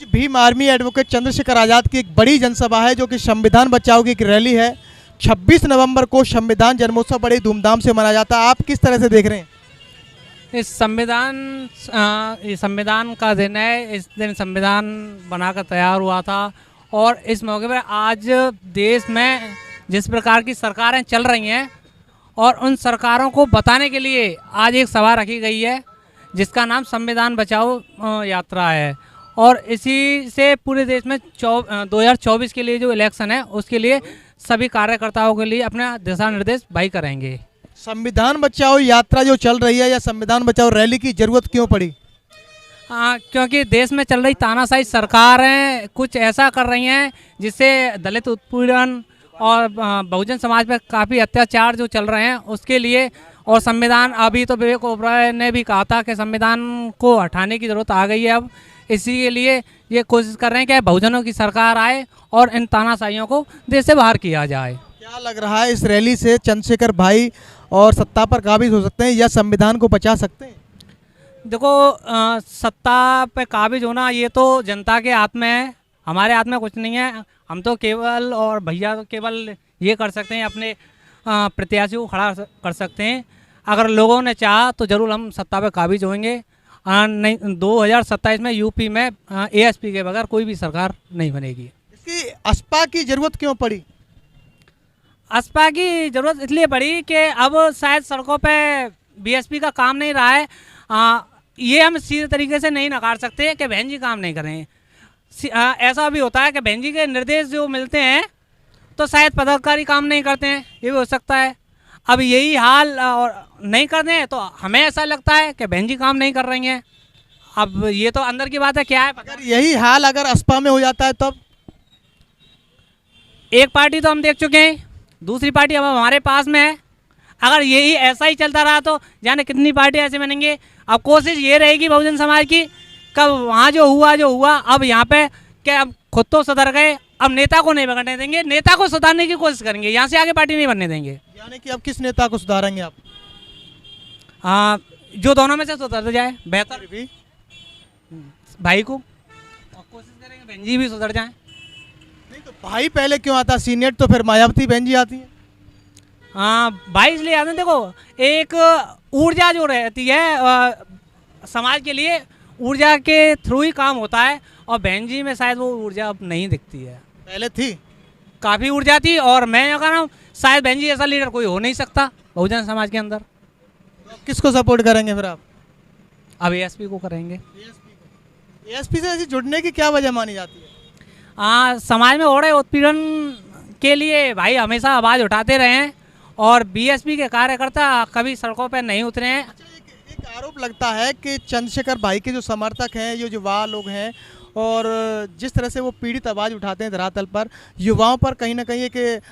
आज Bhim army advocate Chandrashekhar Azad की एक बड़ी जनसभा है जो कि संविधान बचाओ की एक रैली है। 26 नवंबर को संविधान जन्मोत्सव बड़े धूमधाम से मनाया जाता है। आप किस तरह से देख रहे हैं? इस संविधान का दिन है। इस दिन संविधान बनाकर तैयार हुआ था और इस मौके पर आज देश में जिस प्रकार की सरकारें चल रही हैं और उन सरकारों को बताने के लिए आज एक सभा रखी गई है जिसका नाम संविधान बचाओ यात्रा है। और इसी से पूरे देश में 2024 के लिए जो इलेक्शन है उसके लिए सभी कार्यकर्ताओं के लिए अपना दिशा निर्देश भाई करेंगे। संविधान बचाओ यात्रा जो चल रही है या संविधान बचाओ रैली की जरूरत क्यों पड़ी? क्योंकि देश में चल रही तानाशाही सरकारें कुछ ऐसा कर रही हैं जिससे दलित उत्पीड़न और बहुजन समाज पर काफ़ी अत्याचार जो चल रहे हैं उसके लिए। और संविधान अभी तो विवेक ओबराय ने भी कहा था कि संविधान को हटाने की ज़रूरत आ गई है। अब इसी के लिए ये कोशिश कर रहे हैं कि बहुजनों की सरकार आए और इन तानाशाहियों को देश से बाहर किया जाए। क्या लग रहा है इस रैली से चंद्रशेखर भाई और सत्ता पर काबिज हो सकते हैं या संविधान को बचा सकते हैं? देखो, सत्ता पे काबिज होना ये तो जनता के हाथ में है, हमारे हाथ में कुछ नहीं है। हम तो केवल और भैया तो केवल ये कर सकते हैं, अपने प्रत्याशी को खड़ा कर सकते हैं। अगर लोगों ने चाहा तो ज़रूर हम सत्ता पे काबिज होंगे। नहीं, 2027 में यूपी में एएसपी के बगैर कोई भी सरकार नहीं बनेगी। इसकी असपा की जरूरत क्यों पड़ी? असपा की ज़रूरत इसलिए पड़ी कि अब शायद सड़कों पे बीएसपी का काम नहीं रहा है। ये हम सीधे तरीके से नहीं नकार सकते कि बहन जी काम नहीं करें। ऐसा भी होता है कि बहन जी के निर्देश जो मिलते हैं तो शायद पदाधिकारी काम नहीं करते हैं, ये भी हो सकता है। अब यही हाल और नहीं करते हैं तो हमें ऐसा लगता है कि बहन जी काम नहीं कर रही हैं। अब ये तो अंदर की बात है, क्या है। अगर यही हाल अगर असपा में हो जाता है तब? एक पार्टी तो हम देख चुके हैं, दूसरी पार्टी अब हमारे पास में है। अगर यही ऐसा ही चलता रहा तो जाने कितनी पार्टी ऐसे बनेंगे। अब कोशिश ये रहेगी बहुजन समाज की, कब वहाँ जो हुआ अब यहाँ पे क्या, अब खुद तो सुधर गए, अब नेता को नहीं बिगड़ने देंगे, नेता को सुधारने की कोशिश करेंगे, यहाँ से आगे पार्टी नहीं बनने देंगे। यानी कि अब किस नेता को सुधारेंगे आप? जो दोनों में से सुधर जाए बेहतर भी भाई को, और कोशिश करेंगे बहन जी भी सुधर जाए। नहीं तो भाई पहले क्यों आता? सीनियर तो फिर मायावती बहन जी आती है। भाई इसलिए आते हैं, देखो एक ऊर्जा जो रहती है समाज के लिए, ऊर्जा के थ्रू ही काम होता है और बहन जी में शायद वो ऊर्जा अब नहीं दिखती है। पहले थी, काफ़ी ऊर्जा थी और मैं कह रहा हूँ शायद बहन जी ऐसा लीडर कोई हो नहीं सकता बहुजन समाज के अंदर। तो किसको सपोर्ट करेंगे फिर आप? अब एएसपी को करेंगे। एएसपी से ऐसी जुड़ने की क्या वजह मानी जाती है? समाज में हो रहे उत्पीड़न के लिए भाई हमेशा आवाज़ उठाते रहे हैं और बीएसपी के कार्यकर्ता कभी सड़कों पर नहीं उतरे हैं। एक आरोप लगता है कि चंद्रशेखर भाई के जो समर्थक हैं, ये युवा लोग हैं, और जिस तरह से वो पीड़ित आवाज़ उठाते हैं धरातल पर, युवाओं पर कहीं ना कहीं एक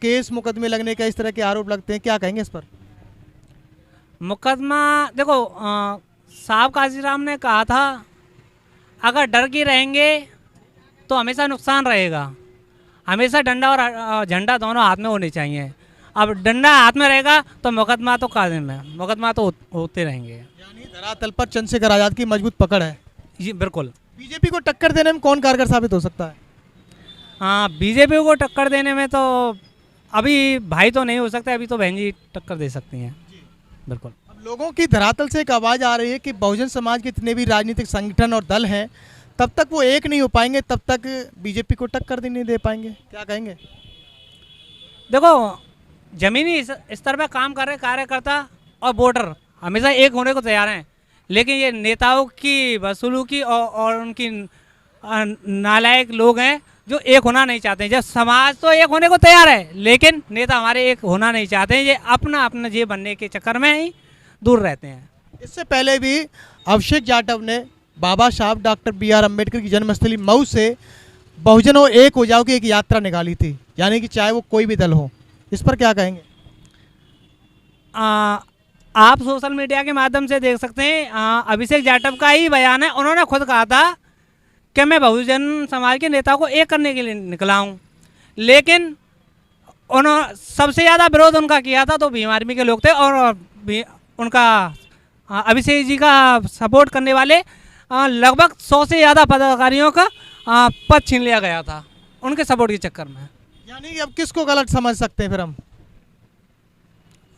केस मुकदमे लगने का इस तरह के आरोप लगते हैं। क्या कहेंगे इस पर? मुकदमा देखो, साहब काशीराम ने कहा था अगर डर के रहेंगे तो हमेशा नुकसान रहेगा। हमेशा डंडा और झंडा दोनों हाथ में होने चाहिए। अब डंडा हाथ में रहेगा तो मुकदमा तो कायम है, मुकदमा तो होते रहेंगे। यानी धरातल पर चंद्रशेखर आज़ाद की मजबूत पकड़ है। जी बिल्कुल। बीजेपी को टक्कर देने में कौन कारगर साबित हो सकता है? बीजेपी को टक्कर देने में तो अभी भाई तो नहीं हो सकता, अभी तो बहन जी टक्कर दे सकती हैं। बिल्कुल। अब लोगों की धरातल से एक आवाज़ आ रही है कि बहुजन समाज के जितने भी राजनीतिक संगठन और दल हैं तब तक वो एक नहीं हो पाएंगे, तब तक बीजेपी को टक्कर नहीं दे पाएंगे। क्या कहेंगे? देखो, जमीनी स्तर पर काम कर रहे कार्यकर्ता और वोटर हमेशा एक होने को तैयार हैं, लेकिन ये नेताओं की बदसलूकी और उनकी नालायक लोग हैं जो एक होना नहीं चाहते हैं। जब समाज तो एक होने को तैयार है लेकिन नेता हमारे एक होना नहीं चाहते हैं, ये अपना अपना जे बनने के चक्कर में ही दूर रहते हैं। इससे पहले भी अभिषेक जाटव ने बाबा साहब डॉक्टर BR अम्बेडकर की जन्मस्थली मऊ से बहुजनों एक हो जाओ की एक यात्रा निकाली थी, यानी कि चाहे वो कोई भी दल हो। इस पर क्या कहेंगे? आप सोशल मीडिया के माध्यम से देख सकते हैं, अभिषेक जाटव का ही बयान है। उन्होंने खुद कहा था कि मैं बहुजन समाज के नेताओं को एक करने के लिए निकला हूँ, लेकिन उन्होंने सबसे ज़्यादा विरोध उनका किया था तो भीम आर्मी के लोग थे और उनका अभिषेक जी का सपोर्ट करने वाले लगभग 100 से ज़्यादा पदाधिकारियों का पद छीन लिया गया था उनके सपोर्ट के चक्कर में। यानी कि अब किसको गलत समझ सकते हैं फिर हम?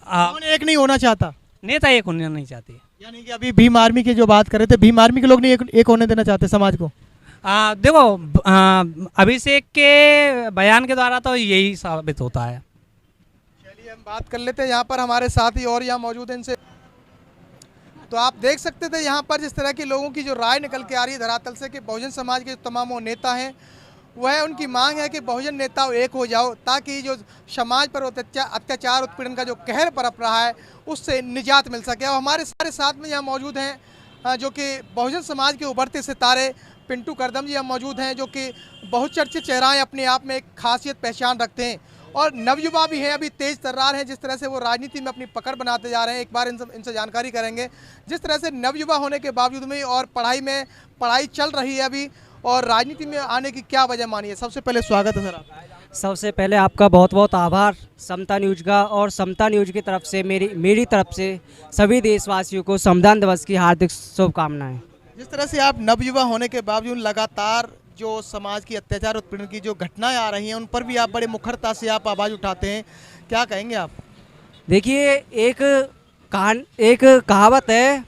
आ, कौन एक नहीं होना चाहता? नेता एक होना नहीं चाहती। यानी कि अभी भीम आर्मी की जो बात कर रहे थे, भीम आर्मी के लोग नहीं एक होने देना चाहते समाज को? देखो, अभिषेक के बयान के द्वारा तो यही साबित होता है। चलिए हम बात कर लेते हैं, यहाँ पर हमारे साथी और यहाँ मौजूद हैं, इनसे। तो आप देख सकते थे यहाँ पर जिस तरह के लोगों की जो राय निकल के आ रही है धरातल से कि बहुजन समाज के तमाम वो नेता हैं, वह उनकी मांग है कि बहुजन नेता एक हो जाओ ताकि जो समाज पर अत्याचार उत्पीड़न का जो कहर बरप रहा है उससे निजात मिल सके। और हमारे सारे साथ में यहाँ मौजूद हैं जो कि बहुजन समाज के उभरते सितारे पिंटू करदम जी यहाँ मौजूद हैं, जो कि बहुचर्चित चेहराएं अपने आप में एक खासियत पहचान रखते हैं और नवयुवा भी हैं, अभी तेज तर्रार हैं। जिस तरह से वो राजनीति में अपनी पकड़ बनाते जा रहे हैं, एक बार इनसे जानकारी करेंगे। जिस तरह से नवयुवा होने के बावजूद में और पढ़ाई चल रही है अभी, और राजनीति में आने की क्या वजह मानी है? सबसे पहले स्वागत है सर आपका। सबसे पहले आपका बहुत बहुत आभार समता न्यूज का, और समता न्यूज की तरफ से मेरी तरफ से सभी देशवासियों को संविधान दिवस की हार्दिक शुभकामनाएं। जिस तरह से आप नवयुवा होने के बावजूद लगातार जो समाज की अत्याचार उत्पीड़न की जो घटनाएं आ रही हैं उन पर भी आप बड़े मुखरता से आप आवाज़ उठाते हैं, क्या कहेंगे आप? देखिए, एक कहावत है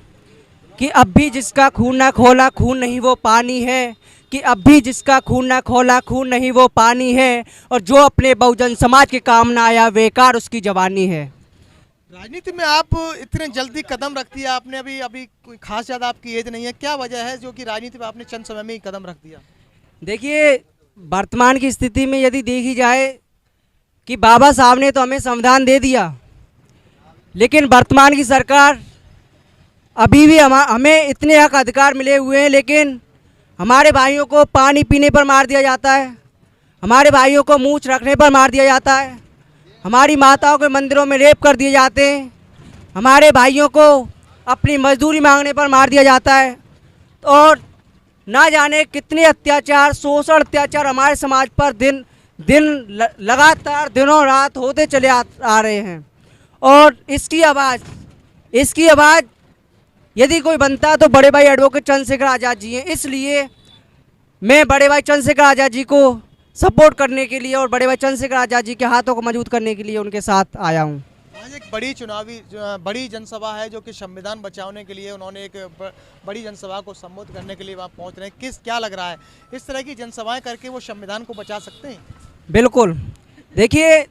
कि अब भी जिसका खून ना खोला खून नहीं वो पानी है, कि अब भी जिसका खून ना खोला खून नहीं वो पानी है, और जो अपने बहुजन समाज के काम ना आया बेकार उसकी जवानी है। राजनीति में आप इतने जल्दी कदम रखती है, आपने अभी कोई खास ज़्यादा आपकी एज नहीं है, क्या वजह है जो कि राजनीति में आपने चंद समय में ही कदम रख दिया? देखिए, वर्तमान की स्थिति में यदि देखी जाए कि बाबा साहब ने तो हमें संविधान दे दिया, लेकिन वर्तमान की सरकार अभी भी हमें इतने हक अधिकार मिले हुए हैं, लेकिन हमारे भाइयों को पानी पीने पर मार दिया जाता है, हमारे भाइयों को मूंछ रखने पर मार दिया जाता है, हमारी माताओं के मंदिरों में रेप कर दिए जाते हैं, हमारे भाइयों को अपनी मजदूरी मांगने पर मार दिया जाता है, और ना जाने कितने अत्याचार, शोषण अत्याचार हमारे समाज पर दिन लगातार दिनों रात होते चले आ रहे हैं। और इसकी आवाज़ यदि कोई बनता तो बड़े भाई एडवोकेट चंद्रशेखर आज़ाद जी हैं, इसलिए मैं बड़े भाई चंद्रशेखर आज़ाद जी को सपोर्ट करने के लिए और बड़े भाई चंद्रशेखर आज़ाद जी के हाथों को मजबूत करने के लिए उनके साथ आया हूँ। आज एक बड़ी जनसभा है जो कि संविधान बचाने के लिए उन्होंने एक बड़ी जनसभा को संबोधित करने के लिए वहाँ पहुँच रहे हैं, क्या लग रहा है इस तरह की जनसभाएं करके वो संविधान को बचा सकते हैं? बिल्कुल। देखिए,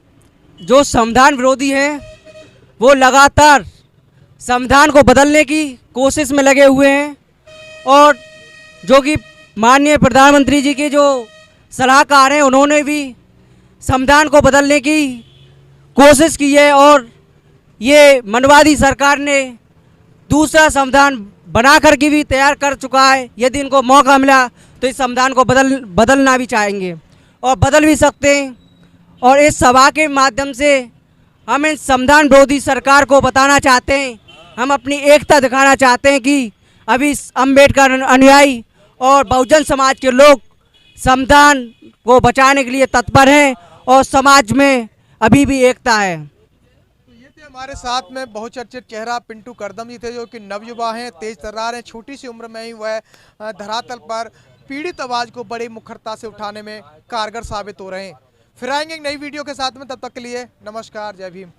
जो संविधान विरोधी हैं वो लगातार संविधान को बदलने की कोशिश में लगे हुए हैं, और जो कि माननीय प्रधानमंत्री जी के जो सलाहकार हैं उन्होंने भी संविधान को बदलने की कोशिश की है, और ये मनवादी सरकार ने दूसरा संविधान बना करके भी तैयार कर चुका है। यदि इनको मौका मिला तो इस संविधान को बदलना भी चाहेंगे और बदल भी सकते हैं। और इस सभा के माध्यम से हम इस संविधान विरोधी सरकार को बताना चाहते हैं, हम अपनी एकता दिखाना चाहते हैं कि अभी अम्बेडकर अनुयायी और बहुजन समाज के लोग संविधान को बचाने के लिए तत्पर हैं और समाज में अभी भी एकता है। तो ये थे हमारे साथ में बहुचर्चित चेहरा पिंटू करदम जी थे, जो कि नवयुवा हैं, तेज तर्रार हैं, छोटी सी उम्र में ही वह धरातल पर पीड़ित आवाज़ को बड़ी मुखरता से उठाने में कारगर साबित हो रहे हैं। फिर आएंगे एक नई वीडियो के साथ में, तब तक के लिए नमस्कार, जय भीम।